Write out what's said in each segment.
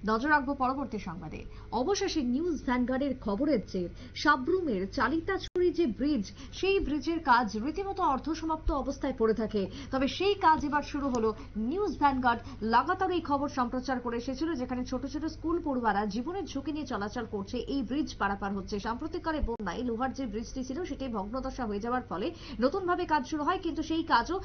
নজর রাখবো পরবর্তী সংবাদে। অবশেষে নিউজ ভ্যানগার্ডের খবরের চেয়ে সাবরুমের চালিতাছড়ি যে ব্রিজ, সেই ব্রিজের কাজ রীতিমতো অর্ধসমাপ্ত অবস্থায় পড়ে থাকে। তবে সেই কাজ এবার শুরু হলো। নিউজ ভ্যানগার্ড লাগাতার এই খবর সম্প্রচার করে এসেছিল, যেখানে ছোট ছোট স্কুল পড়ুয়ারা জীবনের ঝুঁকি নিয়ে চলাচল করছে, এই ব্রিজ পারাপার হচ্ছে। সাম্প্রতিককালে বন্যায় লোহার যে ব্রিজটি ছিল সেটি ভগ্নদশা হয়ে যাওয়ার ফলে নতুনভাবে কাজ শুরু হয়, কিন্তু সেই কাজও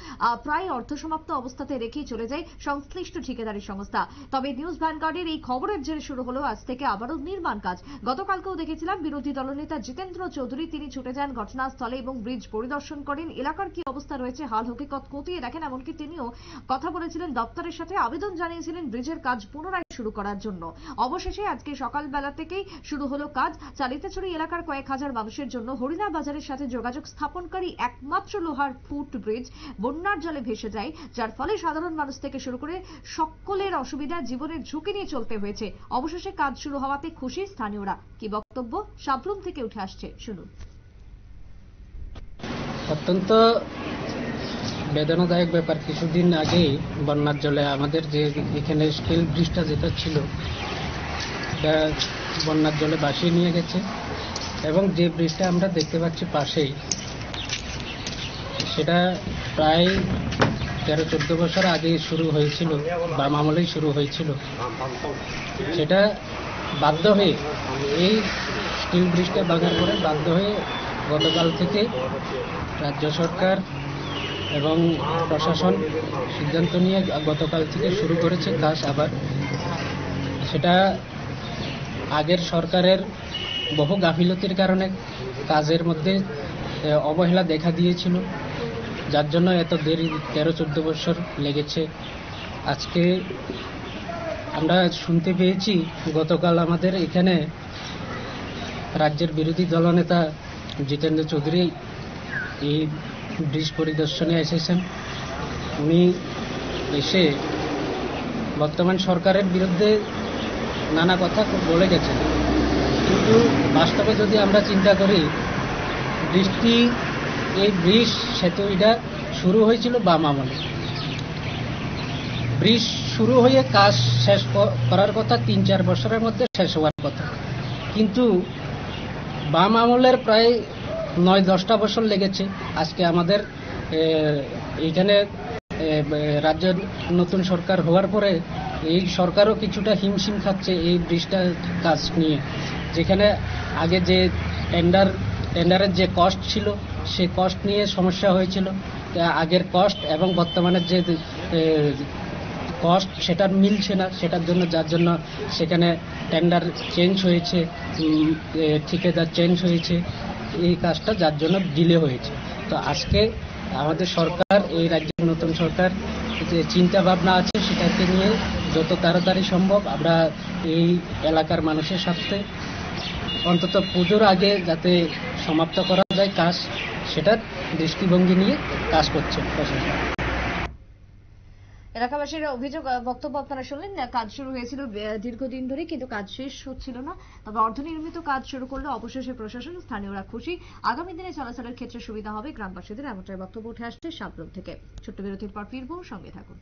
প্রায় অর্ধসমাপ্ত অবস্থাতে রেখেই চলে যায় সংশ্লিষ্ট ঠিকাদারি সংস্থা। তবে নিউজ ভ্যানগার্ডের এই খবরের জেরে শুরু হলো আজ থেকে আবারও নির্মাণ কাজ। গতকালকেও দেখেছিলাম বিরোধী দলনেতা জিতেন্দ্র চৌধুরী, তিনি ছুটে যান ঘটনাস্থলে এবং ব্রিজ পরিদর্শন করেন, এলাকার কি অবস্থা রয়েছে হাল হকিকত খতিয়ে দেখেন। এমনকি তিনিও কথা বলেছিলেন দপ্তরের সাথে, আবেদন জানিয়েছিলেন ব্রিজের কাজ পুনরায় শুরু করার জন্য। অবশেষে আজকে সকালবেলা থেকেই শুরু হলো কাজ। চালিতাছড়ি এলাকার কয়েক হাজার মানুষের জন্য হরিণা বাজারের সাথে যোগাযোগ স্থাপনকারী একমাত্র লোহার ফুট ব্রিজ বন্যার জলে ভেসে যায়, যার ফলে সাধারণ মানুষ থেকে শুরু করে সকলের অসুবিধা, জীবনের ঝুঁকি নিয়ে চলতে হয়েছে। অবশেষে কাজ শুরু হওয়াতে খুশি স্থানীয়রা। কি বক্তব্য সাবরুম থেকে উঠে আসছে, শুনুন। অত্যন্ত বেদনাদায়ক ব্যাপার, কিছুদিন আগেই বন্যার জলে আমাদের যে এখানে স্টিল ব্রিজটা যেটা ছিল এটা বন্যার জলে ভাসিয়ে নিয়ে গেছে, এবং যে ব্রিজটা আমরা দেখতে পাচ্ছি পাশেই, সেটা প্রায় 13-14 বছর আগে শুরু হয়েছিল, বাম আমলেই শুরু হয়েছিল। সেটা বাধ্য হয়ে, এই স্টিল ব্রিজটা ভাঙার পরে বাধ্য হয়ে গতকাল থেকে রাজ্য সরকার এবং প্রশাসন সিদ্ধান্ত নিয়ে গতকাল থেকে শুরু করেছে কাজ আবার। সেটা আগের সরকারের বহু গাফিলতির কারণে কাজের মধ্যে অবহেলা দেখা দিয়েছিল, যার জন্য এত দেরি, 13-14 বছর লেগেছে। আজকে আমরা শুনতে পেয়েছি গতকাল আমাদের এখানে রাজ্যের বিরোধী দলনেতা জিতেন্দ্র চৌধুরী এই ব্রিজ পরিদর্শনে এসেছেন। উনি এসে বর্তমান সরকারের বিরুদ্ধে নানা কথা বলে গেছেন, কিন্তু বাস্তবে যদি আমরা চিন্তা করি, এই ব্রিজ সেতু এটা শুরু হয়েছিল বাম আমলে। ব্রিজ শুরু হয়ে কাজ শেষ করার কথা 3-4 বছরের মধ্যে শেষ হওয়ার কথা, কিন্তু বাম আমলের প্রায় 9-10টা বছর লেগেছে। আজকে আমাদের এইখানে রাজ্যের নতুন সরকার হওয়ার পরে এই সরকারও কিছুটা হিমশিম খাচ্ছে এই ব্রিজটার কাজ নিয়ে। যেখানে আগে যে টেন্ডারের যে কস্ট ছিল, সে কস্ট নিয়ে সমস্যা হয়েছিল, আগের কস্ট এবং বর্তমানের যে কস্ট সেটার মিলছে না, সেটার জন্য যার জন্য সেখানে টেন্ডার চেঞ্জ হয়েছে, ঠিকাদার চেঞ্জ হয়েছে, এই কাজটা যার জন্য ডিলে হয়েছে। তো আজকে আমাদের সরকার, এই রাজ্যের নতুন সরকার যে চিন্তা ভাবনা আছে সেটাকে নিয়ে যত তাড়াতাড়ি সম্ভব আমরা এই এলাকার মানুষের সাথে অন্তত পুজোর আগে যাতে সমাপ্ত করা যায় কাজ, সেটার দৃষ্টিভঙ্গি নিয়ে কাজ করছে প্রশাসন। এলাকাবাসীর অভিযোগ, বক্তব্য আপনারা শুনলেন। কাজ শুরু হয়েছিল দীর্ঘদিন ধরে, কিন্তু কাজ শেষ হচ্ছিল না। তবে অর্ধনির্মিত কাজ শুরু করলে অবশেষে প্রশাসন, স্থানীয়রা খুশি। আগামী দিনে চলাচলের ক্ষেত্রে সুবিধা হবে গ্রামবাসীদের, এমনটাই বক্তব্য উঠে আসছে সাবরুম থেকে। ছোট্ট বিরতির পর ফিরবো, সঙ্গে থাকুন।